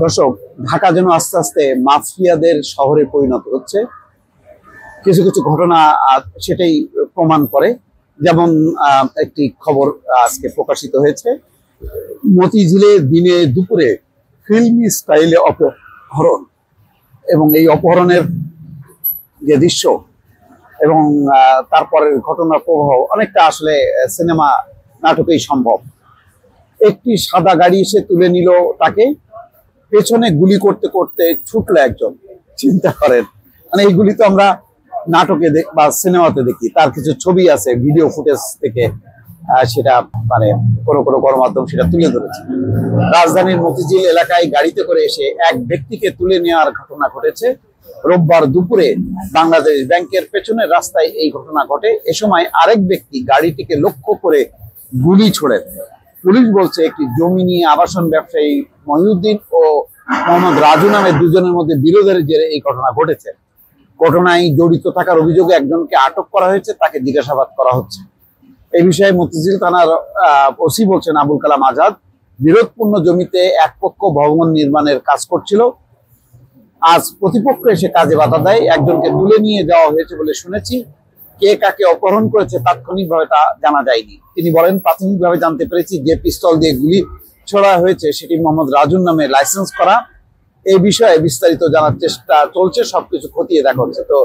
দর্শক, ঢাকা যেন আস্তে আস্তে মাফিয়াদের শহরে পরিণত হচ্ছে। কিছু কিছু ঘটনা সেটাই প্রমাণ করে। যেমন একটি খবর আজকে প্রকাশিত হয়েছে, মতিঝিলে দিনে দুপুরে ফিল্মি স্টাইলে অপহরণ, এবং এই অপহরণের যে দৃশ্য এবং তারপরের ঘটনার প্রবাহ অনেকটা আসলে সিনেমা নাটকেই সম্ভব। একটি সাদা গাড়ি এসে তুলে নিল তাকে, পেছনে গুলি করতে করতে ছুটলো একজন। চিন্তা করেন, মানে এইগুলি তো আমরা নাটকে বা সিনেমাতে দেখি, তার কিছু ছবি আছে, ভিডিও ফুটেজ থেকে সেটা মানে কোনো কোনো গণমাধ্যম সেটা তুলে ধরেছে। রাজধানীর মতিঝিল এলাকায় গাড়িতে করে এসে এক ব্যক্তিকে তুলে নেওয়ার ঘটনা ঘটেছে রোববার দুপুরে। বাংলাদেশ ব্যাংকের পেছনের রাস্তায় এই ঘটনা ঘটে। এ সময় আরেক ব্যক্তি গাড়িটিকে লক্ষ্য করে গুলি ছোড়েন। পুলিশ বলছে একটি জমি নিয়ে আবাসন ব্যবসায়ী মহিউদ্দিন ও মোহাম্মদ রাজু নামে দুজনের মধ্যে বিরোধের জেরে এই ঘটনা ঘটেছে। ঘটনায় জড়িত থাকার অভিযোগে একজনকে আটক করা হয়েছে, তাকে জিজ্ঞাসাবাদ করা হচ্ছে। এই বিষয়ে মতিঝিল থানার ওসি বলছেন আবুল কালাম আজাদ, বিরোধপূর্ণ জমিতে এক পক্ষ ভবন নির্মাণের কাজ করছিল। আজ প্রতিপক্ষ এসে কাজে বাধা দেয়। একজনকে তুলে নিয়ে যাওয়া হয়েছে বলে শুনেছি। কে কাকে অপহরণ করেছে তাৎক্ষণিকভাবে তা জানা যায়নি। তিনি বলেন, প্রাথমিকভাবে জানতে পেরেছি যে পিস্তল দিয়ে গুলি ছোড়া হয়েছে সেটি মোহাম্মদ রাজুর নামে লাইসেন্স করা। এই বিষয়ে বিস্তারিত জানার চেষ্টা চলছে, সবকিছু খতিয়ে দেখা হচ্ছে। তো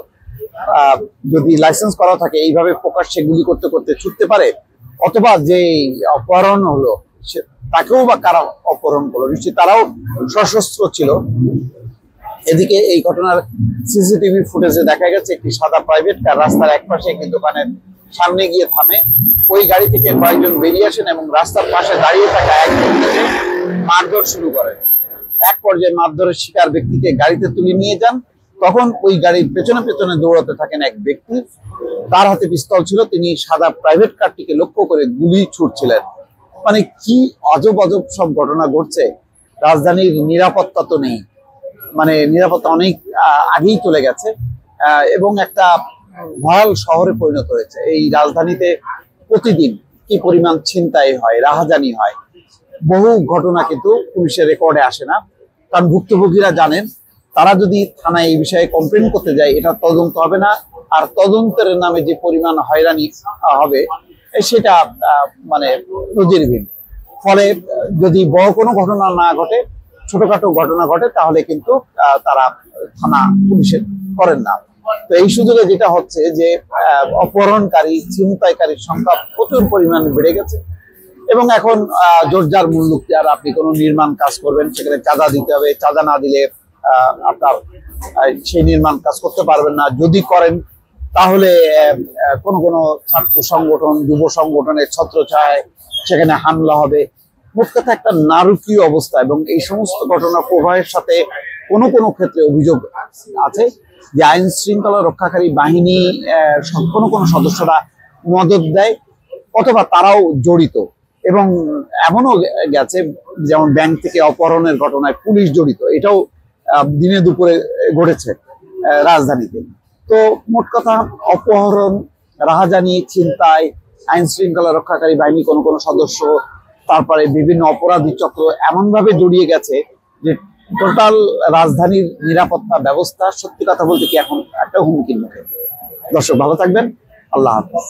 যদি লাইসেন্স করা থাকে, এইভাবে প্রকাশ্যে গুলি করতে করতে ছুটতে পারে, অথবা যে অপহরণ হলো তাকেও বা কারা অপহরণ করলো, নিশ্চয়ই তারাও সশস্ত্র ছিল। এদিকে এই ঘটনার সিসিটিভি ফুটেজে দেখা গেছে একটি সাদা প্রাইভেট কার রাস্তার একপাশে একটি দোকানের সামনে গিয়ে থামে। ওই গাড়ি থেকে কয়েকজন বেরিয়ে আসেন এবং রাস্তার পাশে দাঁড়িয়ে থাকা এক ব্যক্তিকে মারধর শুরু করেন। এক পর্যায়ে মারধরের শিকার ব্যক্তিকে গাড়িতে তুলে নিয়ে যান। তখন ওই গাড়ির পেছনে পেছনে দৌড়াতে থাকেন এক ব্যক্তি, তার হাতে পিস্তল ছিল। তিনি সাদা প্রাইভেট কারটিকে লক্ষ্য করে গুলি ছুড়ছিলেন। মানে কি অজব অজব সব ঘটনা ঘটছে। রাজধানীর নিরাপত্তা তো নেই, মানে নিরাপত্তা অনেক আগেই চলে গেছে এবং একটা ভয়াল শহরে পরিণত হয়েছে। এই রাজধানীতে প্রতিদিন কি পরিমাণ ছিনতাই হয়, রাহাজানি হয়, বহু ঘটনা কিন্তু পুলিশের রেকর্ডে আসে না। কারণ ভুক্তভোগীরা জানেন, তারা যদি থানায় এই বিষয়ে কমপ্লেন করতে যায়, এটা তদন্ত হবে না। আর তদন্তের নামে যে পরিমাণ হয়রানি হবে সেটা মানে নজিরবিহীন। ফলে যদি বড় কোনো ঘটনা না ঘটে, ছোটখাটো ঘটনা ঘটে, তাহলে কিন্তু তারা থানা পুলিশে করেন না। তো এই সুযোগে যেটা হচ্ছে যে অপহরণকারী, ছিনতাইকারীর সংখ্যা প্রচুর পরিমাণে বেড়ে গেছে। এবং এখন জোরজার মূল্য, আর আপনি কোনো নির্মাণ কাজ করবেন, সেখানে চাঁদা দিতে হবে। চাঁদা না দিলে আপনার সেই নির্মাণ কাজ করতে পারবেন না। যদি করেন তাহলে কোনো ছাত্র সংগঠন, যুব সংগঠনের ছত্রছায়ায় সেখানে হামলা হবে। মোট কথা একটা নারকীয় অবস্থা। এবং এই সমস্ত ঘটনা প্রবাহের সাথে কোনো কোনো ক্ষেত্রে অভিযোগ আছে যে আইন শৃঙ্খলা রক্ষাকারী বাহিনী কোনো কোনো সদস্যরা মদদ দেয় অথবা তারাও জড়িত। এবং এমনও গেছে, যেমন ব্যাংক থেকে অপহরণের ঘটনায় পুলিশ জড়িত, এটাও দিনে দুপুরে ঘটেছে রাজধানীতে। তো মোট কথা অপহরণ, রাহাজানি, ছিনতাই, আইন শৃঙ্খলা রক্ষাকারী বাহিনী কোনো কোনো সদস্য, তারপরে বিভিন্ন অপরাধী চক্র এমন ভাবে জড়িয়ে গেছে যে টোটাল রাজধানীর নিরাপত্তা ব্যবস্থা সত্যি কথা বলতে কি এখন একটা হুমকির মুখে। দর্শক, ভালো থাকবেন। আল্লাহ হাফেজ।